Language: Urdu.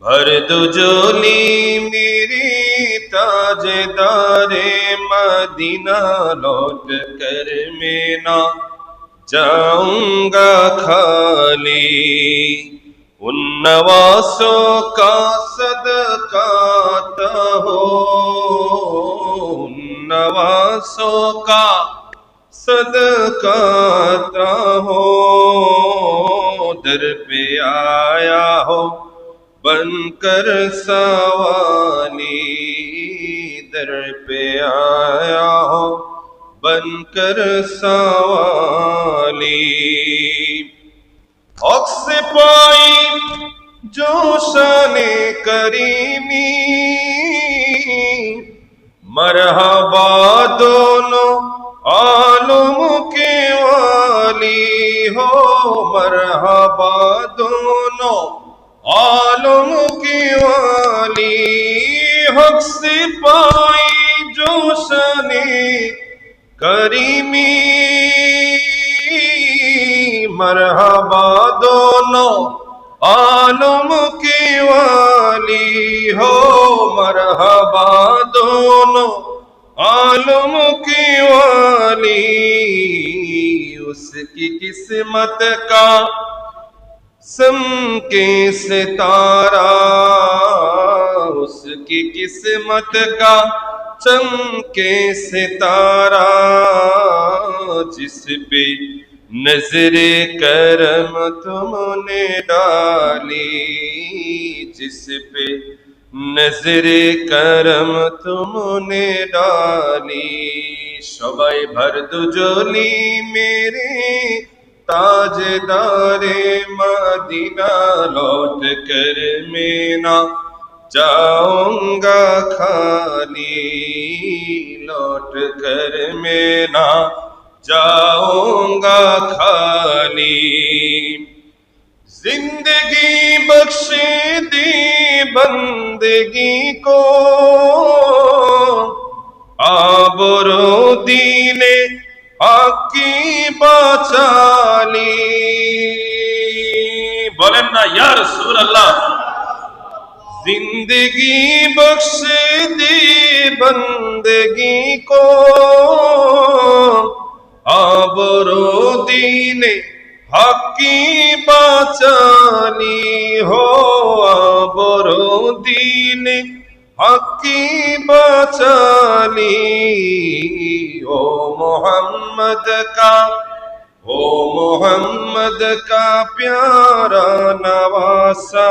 بھر دو جولی میری تاجدار مدینہ، لوٹ کر میں نہ جاؤں گا خالی، ان نواسوں کا صدقہ ہو، ان نواسوں کا صدقہ ہو، در پہ آیا ہو بن کر سوالی، در پہ آیا ہو بن کر سوالی، حق سے پائی جو شان کریمی، مرحبا دونوں عالم کے والی ہو، مرحبا دونوں عالم کی والی، حق سے پائی جو شان کریمی، مرحبا دونوں عالم کی والی ہو، مرحبا دونوں عالم کی والی، اس کی قسمت کا چمکے ستارہ، اس کی قسمت کا چمکے ستارہ، جس پہ نظر کرم تم نے ڈالی، جس پہ نظر کرم تم نے ڈالی، সবাই بھر دو جولی میرے تاجدار مدینہ، لوٹ کر میں نہ جاؤں گا خالی، لوٹ کر میں نہ جاؤں گا خالی، زندگی بخش دی بندگی کو، آبرو دین حق کی বাঁচালি، বলেন না ইয়া রাসূলুল্লাহ। زندگی بخش دی بندگی کو، آبرو دین حق کی বাঁচালি ہو، آبرو دین حق کی বাঁচালি، او محمد کا، او محمد کا پیارا نواسا،